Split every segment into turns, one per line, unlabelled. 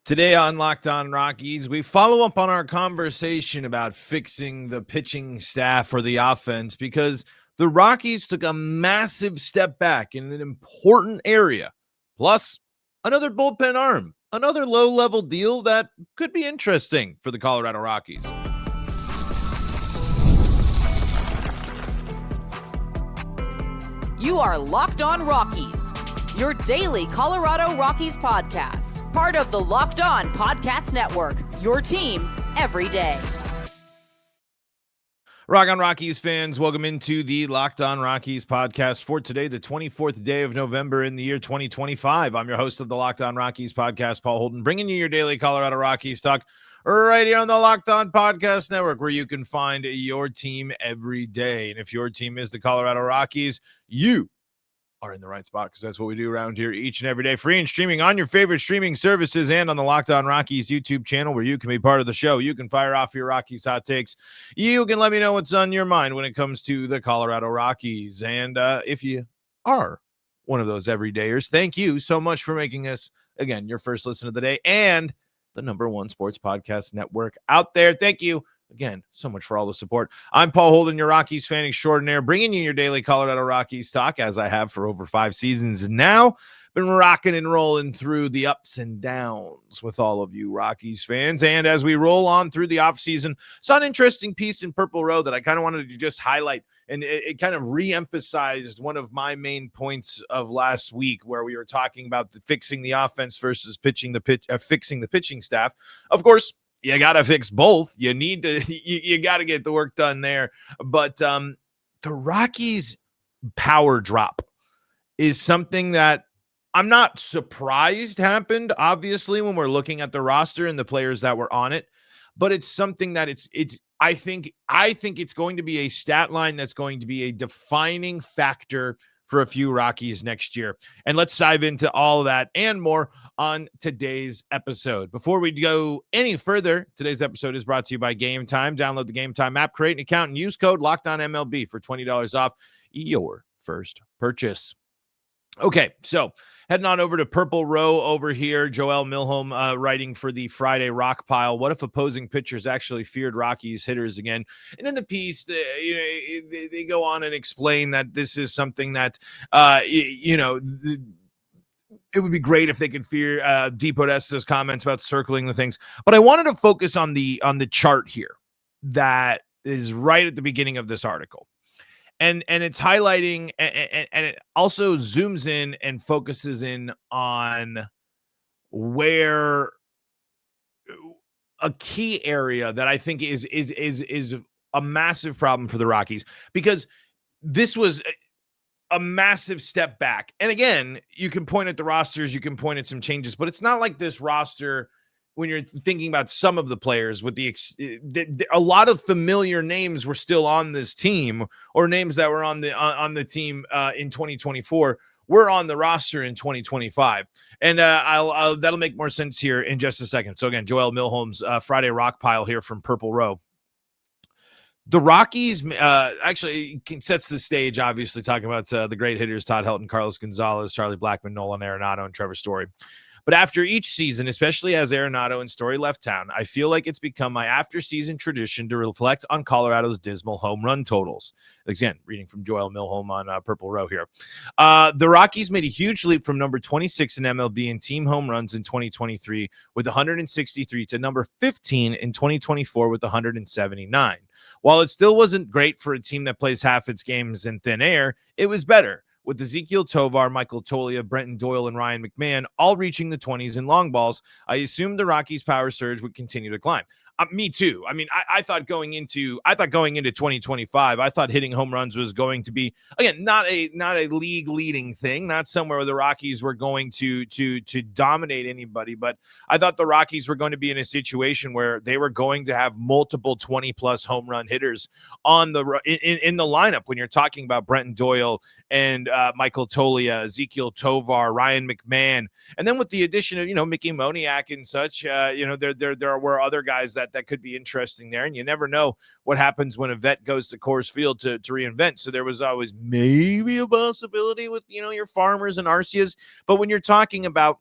Today on Locked On Rockies, we follow up on our conversation about fixing the pitching staff for the offense because the Rockies took a massive step back in an important area. Plus, another bullpen arm, another low-level deal that could be interesting for the Colorado Rockies.
You are Locked On Rockies, your daily Colorado Rockies podcast. Part of the Locked On Podcast Network, your team every day.
Rock on Rockies fans, welcome into the Locked On Rockies podcast for today, the 24th day of November in the year 2025. I'm your host of the Locked On Rockies podcast, Paul Holden, bringing you your daily Colorado Rockies talk right here on the Locked On Podcast Network, where you can find your team every day. And if your team is the Colorado Rockies, you are in the right spot, because that's what we do around here each and every day, free and streaming on your favorite streaming services and on the Locked On Rockies YouTube channel, where you can be part of the show. You can fire off your Rockies hot takes. You can let me know what's on your mind when it comes to the Colorado Rockies. And if you are one of those everydayers, thank you so much for making us, again, your first listen of the day and the number one sports podcast network out there. Thank you again so much for all the support. I'm Paul Holden, your Rockies fan extraordinaire, bringing you your daily Colorado Rockies talk, as I have for over 5 seasons now. Been rocking and rolling through the ups and downs with all of you Rockies fans. And as we roll on through the offseason, saw an interesting piece in Purple Row that I kind of wanted to just highlight. And it kind of re-emphasized one of my main points of last week, where we were talking about fixing the offense versus fixing the pitching staff. Of course, you got to fix both. You need to, you got to get the work done there. But the Rockies' power drop is something that I'm not surprised happened, obviously, when we're looking at the roster and the players that were on it. But it's something that I think it's going to be a stat line that's going to be a defining factor for a few Rockies next year. And let's dive into all of that and more on today's episode. Before we go any further, today's episode is brought to you by Gametime. Download the Gametime app, create an account, and use code LOCKEDONMLB for $20 off your first purchase. Okay, so heading on over to Purple Row over here. Joel Milholm writing for the Friday Rock Pile. What if opposing pitchers actually feared Rockies hitters again? And in the piece, they go on and explain that this is something that, it would be great if they could fear D. Podesta's comments about circling the things. But I wanted to focus on the chart here that is right at the beginning of this article. And it's highlighting, and it also zooms in and focuses in on where a key area that I think is a massive problem for the Rockies, because this was a massive step back. And again, you can point at the rosters, you can point at some changes, but it's not like this roster, when you're thinking about some of the players, with a lot of familiar names were still on this team, or names that were on the team in 2024 were on the roster in 2025. And I'll that'll make more sense here in just a second. So again, Joel Milholm's Friday Rock Pile here from Purple Row. The Rockies actually sets the stage, obviously, talking about the great hitters Todd Helton, Carlos Gonzalez, Charlie Blackmon, Nolan Arenado, and Trevor Story. But after each season, especially as Arenado and Story left town, I feel like it's become my after-season tradition to reflect on Colorado's dismal home run totals. Again, reading from Joel Milholm on Purple Row here. The Rockies made a huge leap from number 26 in MLB in team home runs in 2023 with 163 to number 15 in 2024 with 179. While it still wasn't great for a team that plays half its games in thin air, it was better, with Ezequiel Tovar, Michael Toglia, Brenton Doyle, and Ryan McMahon all reaching the 20s in long balls. I assumed the Rockies' power surge would continue to climb. Me too. I mean, I thought going into 2025, I thought hitting home runs was going to be, again, not a league leading thing, not somewhere where the Rockies were going to dominate anybody, but I thought the Rockies were going to be in a situation where they were going to have multiple 20 plus home run hitters on the in the lineup. When you're talking about Brenton Doyle and Michael Toglia, Ezequiel Tovar, Ryan McMahon, and then with the addition of Mickey Moniak and such, there were other guys that could be interesting there, and you never know what happens when a vet goes to Coors Field to reinvent. So there was always maybe a possibility with your Farmers and Arcias, but when you're talking about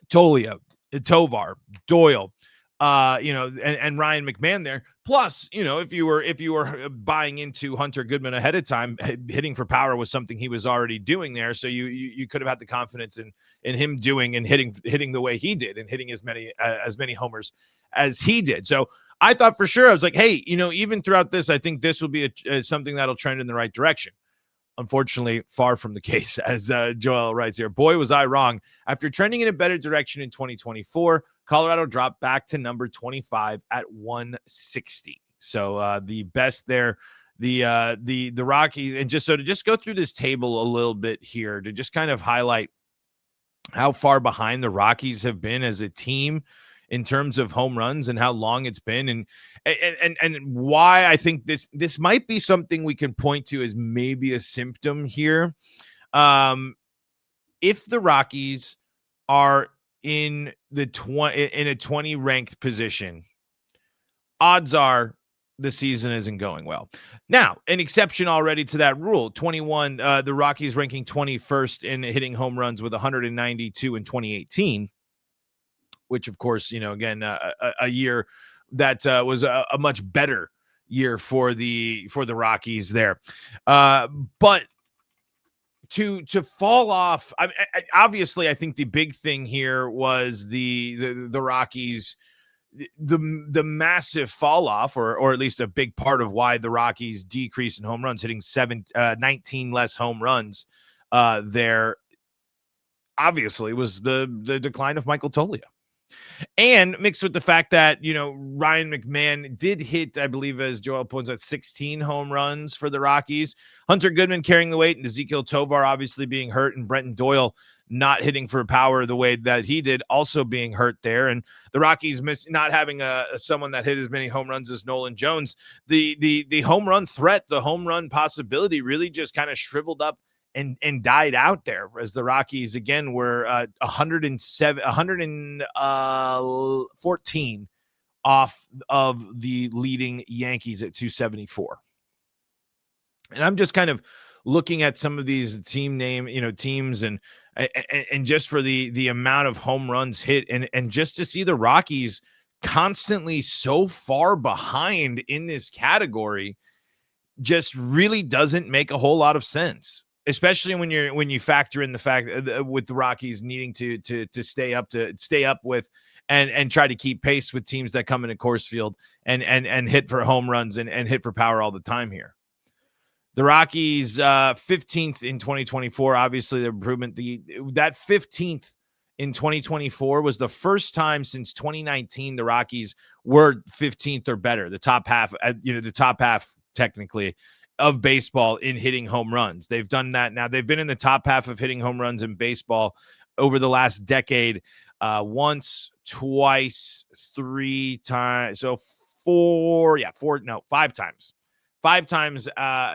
Toglia, Tovar, Doyle, and Ryan McMahon there. Plus, if you were buying into Hunter Goodman ahead of time, hitting for power was something he was already doing there. So you could have had the confidence in him doing and hitting the way he did and hitting as many homers as he did. So I thought for sure, I was like, hey, even throughout this, I think this will be something that'll trend in the right direction. Unfortunately, far from the case, as Joel writes here. Boy, was I wrong. After trending in a better direction in 2024, Colorado dropped back to number 25 at 160. So the best there, the Rockies, and to just go through this table a little bit here to just kind of highlight how far behind the Rockies have been as a team in terms of home runs and how long it's been, and why I think this might be something we can point to as maybe a symptom here. If the Rockies are in a 20 ranked position, odds are the season isn't going well. Now, an exception already to that rule, 21, the Rockies ranking 21st in hitting home runs with 192 in 2018. Which, of course, again, a year that was a much better year for the Rockies there. But to fall off, obviously, I think the big thing here was the Rockies, the massive fall off, or at least a big part of why the Rockies decreased in home runs, hitting 19 less home runs there. Obviously, was the decline of Michael Toglia. And mixed with the fact that, Ryan McMahon did hit, I believe, as Joel points out, 16 home runs for the Rockies. Hunter Goodman carrying the weight, and Ezekiel Tovar obviously being hurt, and Brenton Doyle not hitting for power the way that he did, also being hurt there. And the Rockies not having someone that hit as many home runs as Nolan Jones. The home run threat, the home run possibility really just kind of shriveled up and died out there, as the Rockies again were 114 off of the leading Yankees at 274. And I'm just kind of looking at some of these teams and just for the amount of home runs hit and just to see the Rockies constantly so far behind in this category just really doesn't make a whole lot of sense. Especially when you factor in the fact with the Rockies needing to stay up with and try to keep pace with teams that come into Coors Field and hit for home runs and hit for power all the time here. The Rockies 15th in 2024, obviously the improvement. That 15th in 2024 was the first time since 2019 the Rockies were 15th or better, the top half technically of baseball in hitting home runs. They've done that now. They've been in the top half of hitting home runs in baseball over the last decade, once, twice, 3 times. So 5 times. 5 times.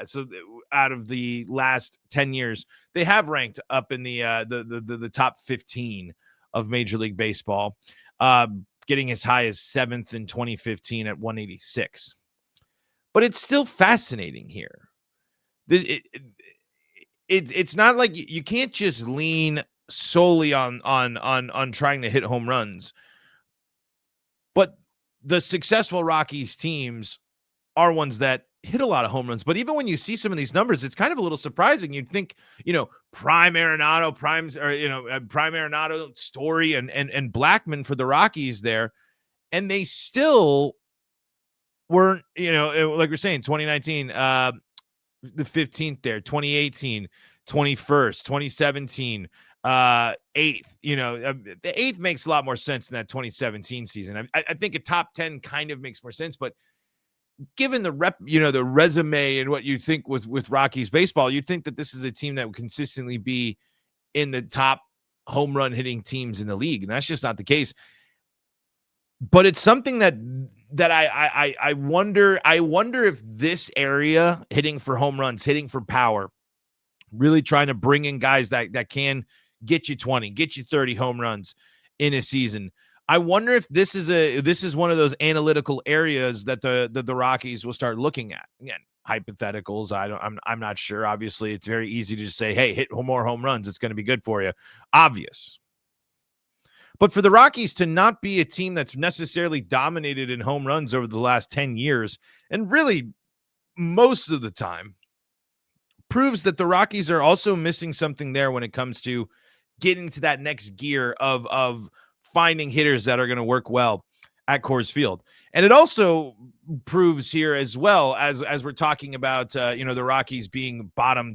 So out of the last 10 years, they have ranked up in the top 15 of Major League Baseball, getting as high as 7th in 2015 at 186. But it's still fascinating here. It's not like you can't just lean solely on trying to hit home runs. But the successful Rockies teams are ones that hit a lot of home runs. But even when you see some of these numbers, it's kind of a little surprising. You'd think, Prime Arenado, Story and Blackman for the Rockies there, and they still weren't, like we're saying, 2019, the 15th there, 2018, 21st, 2017, 8th. The 8th makes a lot more sense in that 2017 season. I think a top 10 kind of makes more sense, but given the the resume and what you think with Rockies baseball, you'd think that this is a team that would consistently be in the top home run hitting teams in the league, and that's just not the case. But it's something that I wonder if this area, hitting for home runs, hitting for power, really trying to bring in guys that can get you 20, get you 30 home runs in a season. I wonder if this is one of those analytical areas that the Rockies will start looking at. Again, hypotheticals. I'm not sure. Obviously, it's very easy to just say, hey, hit more home runs. It's going to be good for you. Obvious. But for the Rockies to not be a team that's necessarily dominated in home runs over the last 10 years, and really most of the time, proves that the Rockies are also missing something there when it comes to getting to that next gear of finding hitters that are going to work well at Coors Field. And it also proves here as well as we're talking about, the Rockies being bottom,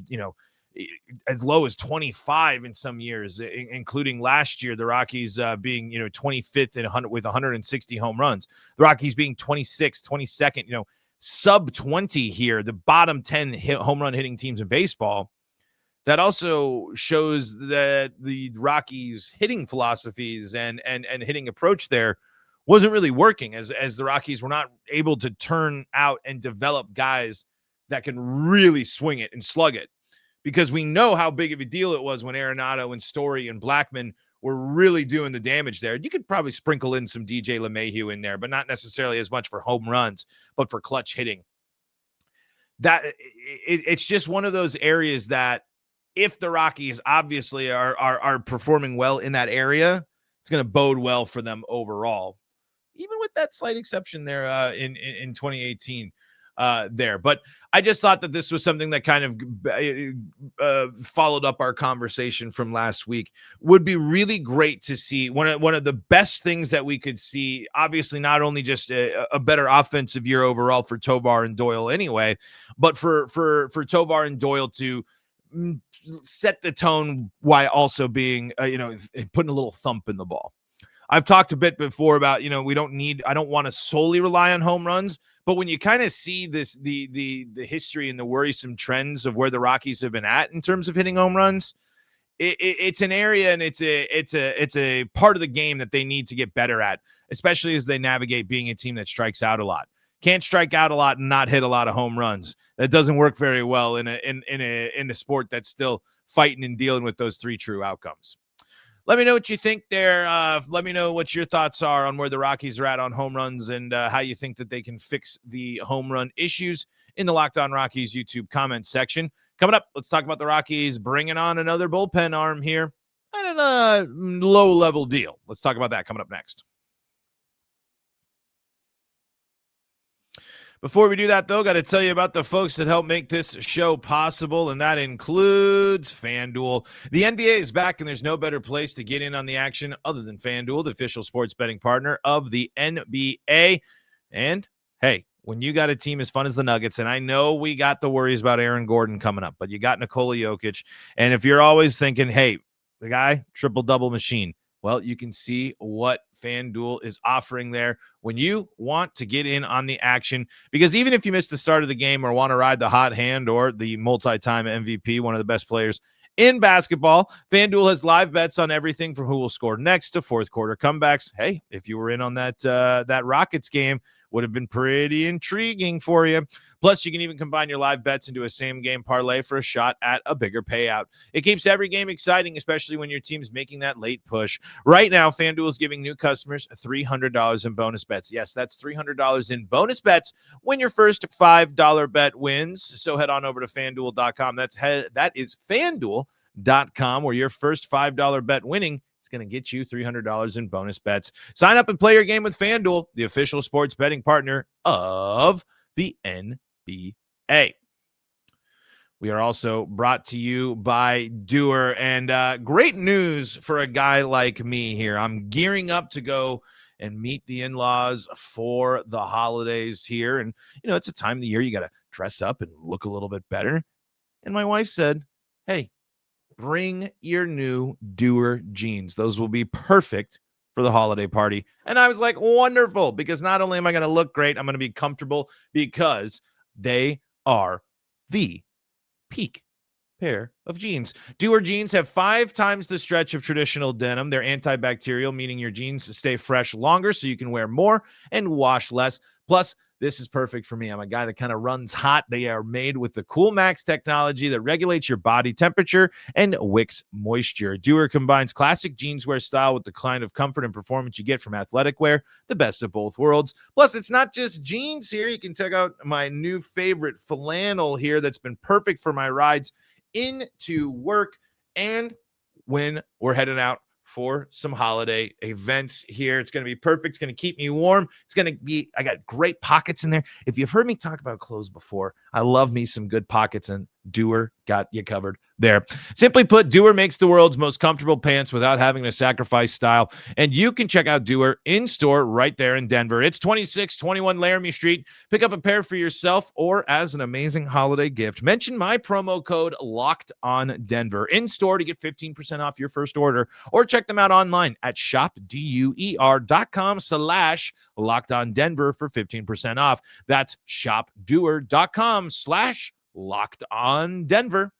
as low as 25 in some years, including last year, the Rockies being, 25th with 160 home runs, the Rockies being 26th, 22nd, sub 20 here, the bottom 10 home run hitting teams in baseball. That also shows that the Rockies hitting philosophies and hitting approach there wasn't really working, as the Rockies were not able to turn out and develop guys that can really swing it and slug it. Because we know how big of a deal it was when Arenado and Story and Blackmon were really doing the damage there. You could probably sprinkle in some DJ LeMahieu in there, but not necessarily as much for home runs, but for clutch hitting. It's just one of those areas that if the Rockies obviously are performing well in that area, it's going to bode well for them overall, even with that slight exception there in 2018 there. But I just thought that this was something that kind of followed up our conversation from last week. Would be really great to see one of the best things that we could see, obviously not only just a better offensive year overall for Tovar and Doyle anyway, but for Tovar and Doyle to set the tone while also being, putting a little thump in the ball. I've talked a bit before about, I don't want to solely rely on home runs, but when you kind of see the history and the worrisome trends of where the Rockies have been at in terms of hitting home runs, it's an area and it's a part of the game that they need to get better at, especially as they navigate being a team that strikes out a lot. Can't strike out a lot and not hit a lot of home runs. That doesn't work very well in a sport that's still fighting and dealing with those three true outcomes. Let me know what you think there. Let me know what your thoughts are on where the Rockies are at on home runs and how you think that they can fix the home run issues in the Locked On Rockies YouTube comment section. Coming up, let's talk about the Rockies bringing on another bullpen arm here and a low-level deal. Let's talk about that coming up next. Before we do that, though, got to tell you about the folks that help make this show possible, and that includes FanDuel. The NBA is back, and there's no better place to get in on the action other than FanDuel, the official sports betting partner of the NBA. And, hey, when you got a team as fun as the Nuggets, and I know we got the worries about Aaron Gordon coming up, but you got Nikola Jokic, and if you're always thinking, hey, the guy, triple-double machine, well, you can see what FanDuel is offering there when you want to get in on the action. Because even if you miss the start of the game or want to ride the hot hand or the multi-time MVP, one of the best players in basketball, FanDuel has live bets on everything from who will score next to fourth quarter comebacks. Hey, if you were in on that Rockets game, would have been pretty intriguing for you. Plus, you can even combine your live bets into a same-game parlay for a shot at a bigger payout. It keeps every game exciting, especially when your team's making that late push. Right now, FanDuel is giving new customers $300 in bonus bets. Yes, that's $300 in bonus bets when your first $5 bet wins. So head on over to FanDuel.com. That is FanDuel.com, where your first $5 bet winning, it's going to get you $300 in bonus bets. Sign up and play your game with FanDuel, the official sports betting partner of the NBA. We are also brought to you by Doer, and great news for a guy like me here. I'm gearing up to go and meet the in-laws for the holidays here, and it's a time of the year you got to dress up and look a little bit better. And my wife said, hey, bring your new Doer jeans. Those will be perfect for the holiday party. And I was like, wonderful, because not only am I going to look great, I'm going to be comfortable because they are the peak pair of jeans. Doer jeans have 5 times the stretch of traditional denim. They're antibacterial, meaning your jeans stay fresh longer so you can wear more and wash less. Plus, this is perfect for me. I'm a guy that kind of runs hot. They are made with the Cool Max technology that regulates your body temperature and wicks moisture. Doer combines classic jeanswear style with the kind of comfort and performance you get from athletic wear, the best of both worlds. Plus, it's not just jeans here. You can check out my new favorite flannel here that's been perfect for my rides into work and when we're heading out for some holiday events here. It's going to be perfect. It's going to keep me warm. I got great pockets in there. If you've heard me talk about clothes before, I love me some good pockets, and Dewar got you covered there. Simply put, Dewar makes the world's most comfortable pants without having to sacrifice style. And you can check out Dewar in store right there in Denver. It's 2621 Laramie Street. Pick up a pair for yourself or as an amazing holiday gift. Mention my promo code LOCKEDONDenver in store to get 15% off your first order, or check them out online at shopdeuer.com/LockedOnDenver for 15% off. That's shopdeuer.com/LockedOnDenver.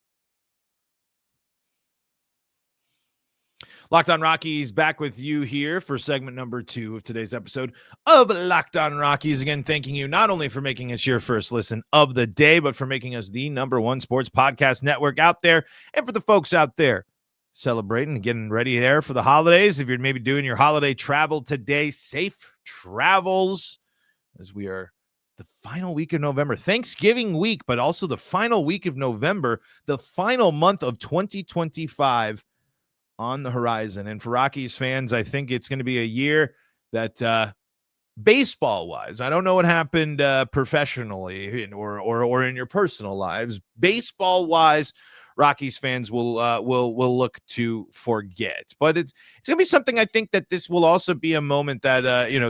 Locked On Rockies back with you here for segment number 2 of today's episode of Locked On Rockies. Again, thanking you not only for making us your first listen of the day, but for making us the #1 sports podcast network out there. And for the folks out there celebrating and getting ready there for the holidays, if you're maybe doing your holiday travel today, safe travels, as we are the final week of November, Thanksgiving week, but also the final week of November, the final month of 2025 on the horizon. And for Rockies fans, I think it's going to be a year that baseball-wise, I don't know what happened professionally or in your personal lives. Baseball-wise, Rockies fans will look to forget. But it's going to be something, I think, that this will also be a moment that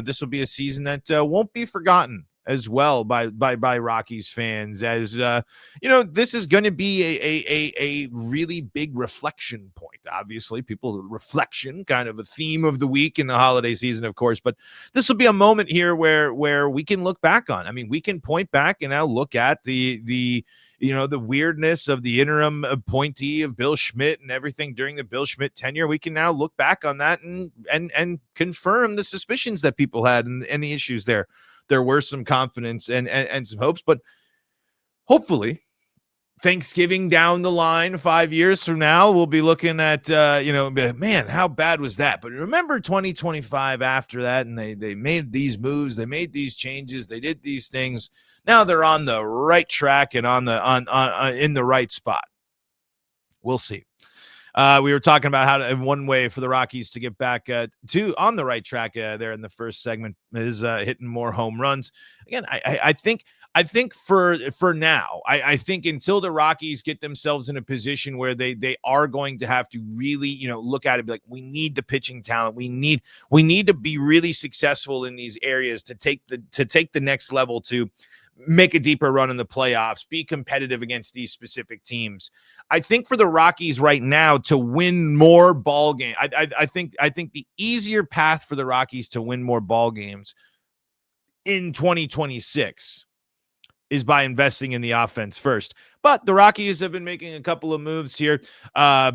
this will be a season that won't be forgotten as well by Rockies fans, as this is going to be a really big reflection point. Obviously, reflection, kind of a theme of the week in the holiday season, of course, but this will be a moment here where we can look back on. I mean, we can point back and now look at the weirdness of the interim appointee of Bill Schmidt and everything during the Bill Schmidt tenure. We can now look back on that and confirm the suspicions that people had and the issues there. There were some confidence and some hopes, but hopefully Thanksgiving down the line 5 years from now, we'll be looking at, man, how bad was that? But remember 2025 after that, and they made these moves, they made these changes, they did these things. Now they're on the right track and in the right spot. We'll see. We were talking about one way for the Rockies to get back on the right track there in the first segment is hitting more home runs. Again, I think for now, I think until the Rockies get themselves in a position where they are going to have to really, look at it and be like, we need the pitching talent. We need to be really successful in these areas to take the next level, to make a deeper run in the playoffs, be competitive against these specific teams. I think for the Rockies right now to win more ball games, I think the easier path for the Rockies to win more ball games in 2026 is by investing in the offense first. But the Rockies have been making a couple of moves here,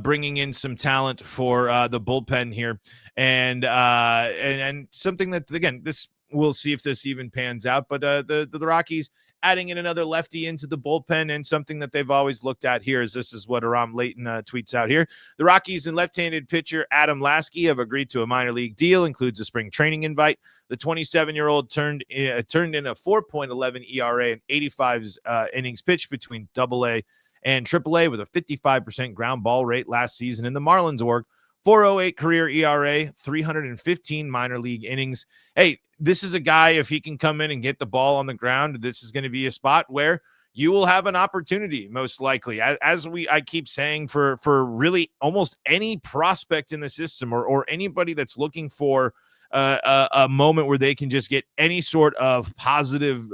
bringing in some talent for the bullpen here, and something that, again, this, we'll see if this even pans out, but the Rockies adding in another lefty into the bullpen, and something that they've always looked at here is this is what Aram Layton tweets out here. The Rockies and left-handed pitcher Adam Lasky have agreed to a minor league deal, includes a spring training invite. The 27-year-old turned in a 4.11 ERA and 85 innings pitched between AA and AAA, with a 55% ground ball rate last season in the Marlins org. 4.08 career ERA, 315 minor league innings. Hey, this is a guy, if he can come in and get the ball on the ground, this is going to be a spot where you will have an opportunity, most likely. As I keep saying, for really almost any prospect in the system, or anybody that's looking for a moment where they can just get any sort of positive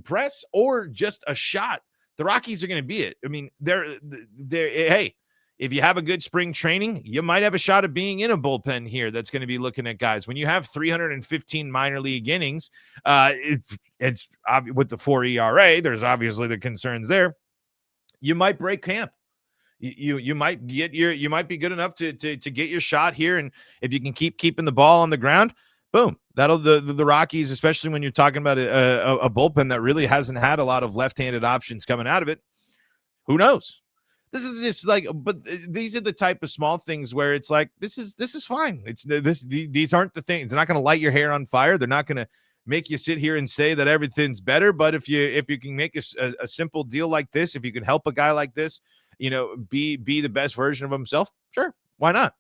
press or just a shot, the Rockies are going to be it. I mean, hey, if you have a good spring training, you might have a shot at being in a bullpen here that's going to be looking at guys. When you have 315 minor league innings, it's with the 4 ERA, there's obviously the concerns there. You might break camp. You might be good enough to get your shot here, and if you can keep keeping the ball on the ground, boom. That'll the Rockies, especially when you're talking about a bullpen that really hasn't had a lot of left-handed options coming out of it. Who knows? This is just like, but these are the type of small things where it's like, this is fine. These aren't the things. They're not going to light your hair on fire. They're not going to make you sit here and say that everything's better. But if you can make a simple deal like this, if you can help a guy like this, be the best version of himself, sure, Why not?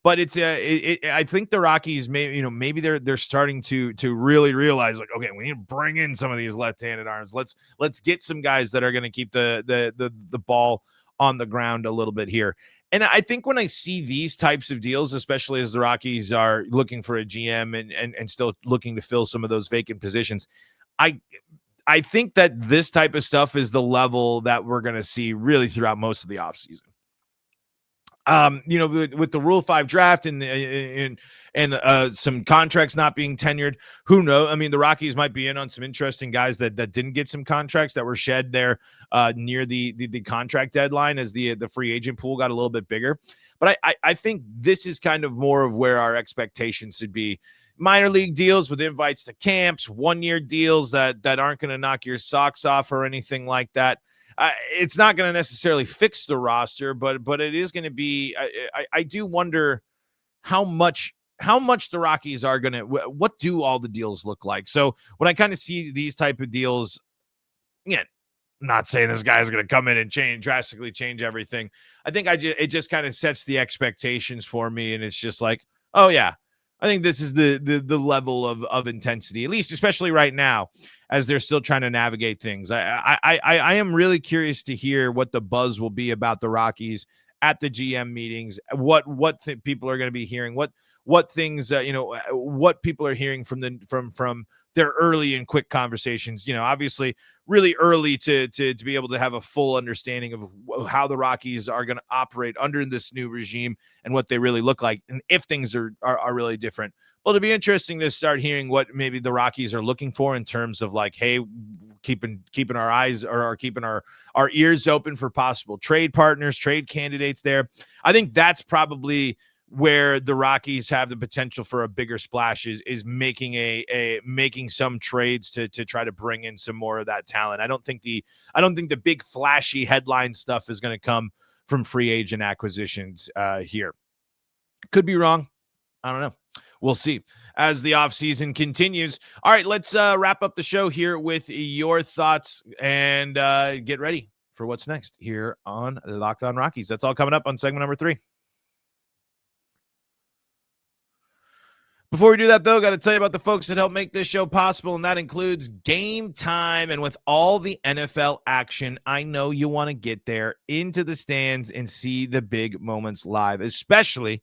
But I think the Rockies maybe they're starting to really realize, like, okay, we need to bring in some of these left-handed arms. Let's get some guys that are going to keep the ball on the ground a little bit here. And I think when I see these types of deals, especially as the Rockies are looking for a GM and still looking to fill some of those vacant positions, I think that this type of stuff is the level that we're going to see really throughout most of the offseason. With the Rule 5 draft and some contracts not being tenured, who knows? I mean, the Rockies might be in on some interesting guys that didn't get some contracts that were shed there near the contract deadline as the free agent pool got a little bit bigger. But I think this is kind of more of where our expectations should be. Minor league deals with invites to camps, 1-year deals that aren't going to knock your socks off or anything like that. It's not going to necessarily fix the roster, but it is going to be. I do wonder how much the Rockies are going to. What do all the deals look like? So when I kind of see these type of deals, again, I'm not saying this guy's going to come in and drastically change everything. I think it just kind of sets the expectations for me, and it's just like, oh yeah, I think this is the level of intensity, at least, especially right now, as they're still trying to navigate things. I am really curious to hear what the buzz will be about the Rockies at the GM meetings. What people are going to be hearing. What things what people are hearing from their early and quick conversations. Obviously, really early to be able to have a full understanding of how the Rockies are going to operate under this new regime and what they really look like, and if things are really different. Well, it'll be interesting to start hearing what maybe the Rockies are looking for in terms of, like, hey, keeping our eyes or keeping our ears open for possible trade partners, trade candidates there. I think that's probably where the Rockies have the potential for a bigger splash is making making some trades to try to bring in some more of that talent. I don't think the big flashy headline stuff is going to come from free agent acquisitions here. Could be wrong. I don't know. We'll see as the offseason continues. All right, let's wrap up the show here with your thoughts and get ready for what's next here on Locked On Rockies. That's all coming up on segment number 3. Before we do that, though, got to tell you about the folks that help make this show possible, and that includes Gametime. And with all the NFL action, I know you want to get there into the stands and see the big moments live, especially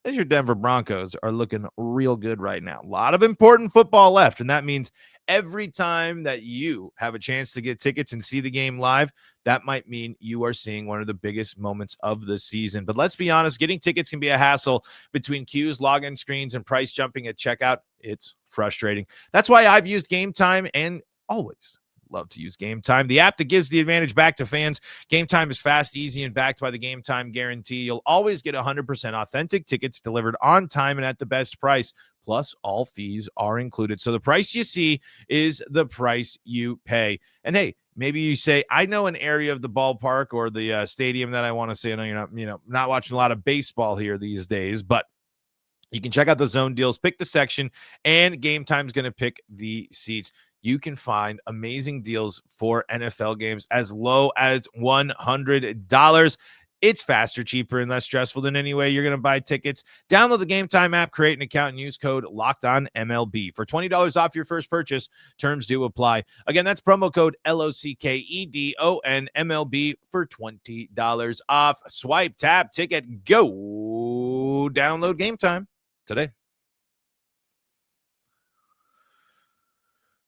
as your Denver Broncos are looking real good right now. A lot of important football left, and that means every time that you have a chance to get tickets and see the game live, that might mean you are seeing one of the biggest moments of the season. But let's be honest, getting tickets can be a hassle between queues, login screens, and price jumping at checkout. It's frustrating. That's why I've used Gametime and always love to use Gametime, the app that gives the advantage back to fans. Gametime is fast, easy, and backed by the Gametime guarantee. You'll always get 100% authentic tickets delivered on time and at the best price. Plus, all fees are included. So the price you see is the price you pay. And hey, maybe you say, I know an area of the ballpark or the stadium that I want to see. I know you're not watching a lot of baseball here these days, but you can check out the zone deals, pick the section, and Gametime's going to pick the seats. You can find amazing deals for NFL games as low as $100. It's faster, cheaper, and less stressful than any way you're going to buy tickets. Download the Gametime app, create an account, and use code LOCKEDONMLB for $20 off your first purchase. Terms do apply. Again, that's promo code LOCKEDONMLB for $20 off. Swipe, tap, ticket, go. Download Gametime today.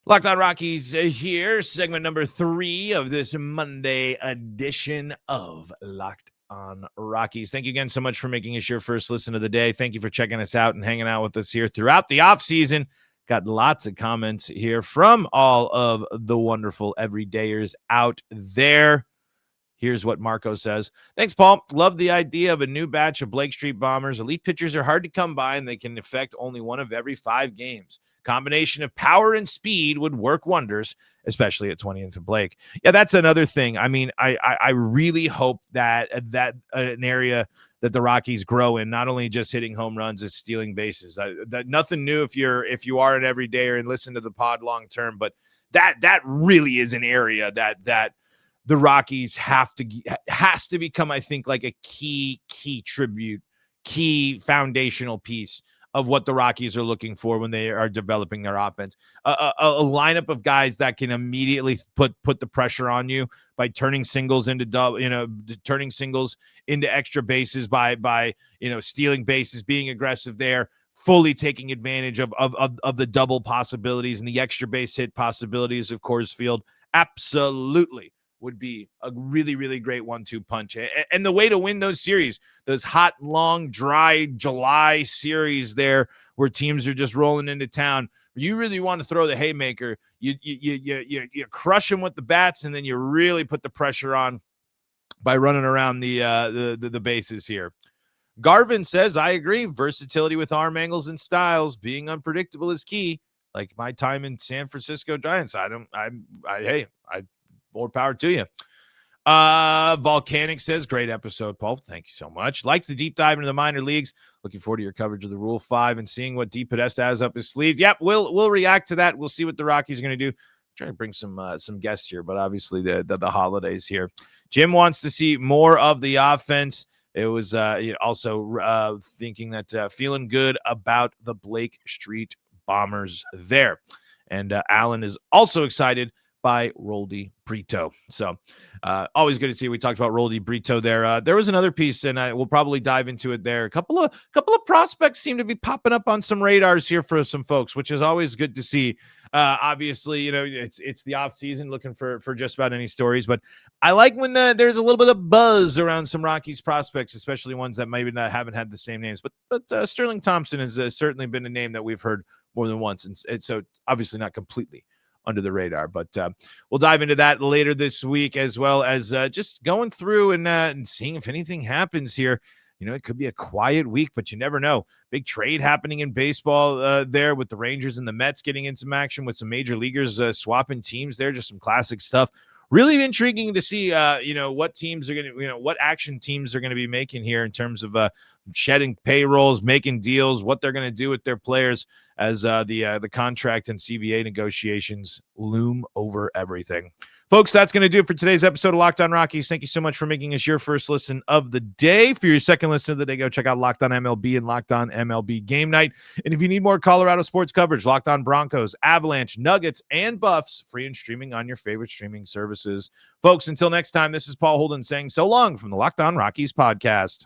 Locked On Rockies here, segment number 3 of this Monday edition of Locked On Rockies. Thank you again so much for making us your first listen of the day. Thank you for checking us out and hanging out with us here throughout the offseason. Got lots of comments here from all of the wonderful everydayers out there. Here's what Marco says. Thanks, Paul. Love the idea of a new batch of Blake Street Bombers. Elite pitchers are hard to come by, and they can affect only one of every 5 games. Combination of power and speed would work wonders, especially at 20th and Blake. Yeah, that's another thing. I mean, I really hope that an area that the Rockies grow in, not only just hitting home runs, is stealing bases. That nothing new if you are an everydayer and listen to the pod long term, but that really is an area that the Rockies has to become, I think, like a key tribute key foundational piece of what the Rockies are looking for when they are developing their offense. A lineup of guys that can immediately put the pressure on you by turning singles into turning singles into extra bases by stealing bases, being aggressive there, fully taking advantage of the double possibilities and the extra base hit possibilities of Coors Field. Absolutely would be a really, really great 1-2 punch. And the way to win those series, those hot, long, dry July series there where teams are just rolling into town, you really want to throw the haymaker. You crush them with the bats, and then you really put the pressure on by running around the bases here. Garvin says, I agree. Versatility with arm angles and styles. Being unpredictable is key. Like my time in San Francisco Giants. More power to you. Volcanic says, great episode, Paul. Thank you so much. Like the deep dive into the minor leagues. Looking forward to your coverage of the Rule 5 and seeing what D. Podesta has up his sleeves. Yep, we'll react to that. We'll see what the Rockies are going to do. Trying to bring some guests here, but obviously the holidays here. Jim wants to see more of the offense. It was also thinking that feeling good about the Blake Street Bombers there. And Alan is also excited by Roldy Brito. So always good to see. We talked about Roldy Brito there. There was another piece, and we'll probably dive into it there. A couple of prospects seem to be popping up on some radars here for some folks, which is always good to see. Obviously, it's the off season, looking for just about any stories, but I like when there's a little bit of buzz around some Rockies prospects, especially ones that maybe haven't had the same names. But Sterling Thompson has certainly been a name that we've heard more than once, and so obviously not completely under the radar, but we'll dive into that later this week, as well as just going through and seeing if anything happens here. It could be a quiet week, but you never know. Big trade happening in baseball there with the Rangers and the Mets getting in some action, with some major leaguers swapping teams there. Just some classic stuff. Really intriguing to see, what teams are going to, what action teams are going to be making here in terms of shedding payrolls, making deals, what they're going to do with their players as the contract and CBA negotiations loom over everything. Folks, that's going to do it for today's episode of Locked On Rockies. Thank you so much for making us your first listen of the day. For your second listen of the day, go check out Locked On MLB and Locked On MLB Game Night. And if you need more Colorado sports coverage, Locked On Broncos, Avalanche, Nuggets, and Buffs, free and streaming on your favorite streaming services. Folks, until next time, this is Paul Holden saying so long from the Locked On Rockies podcast.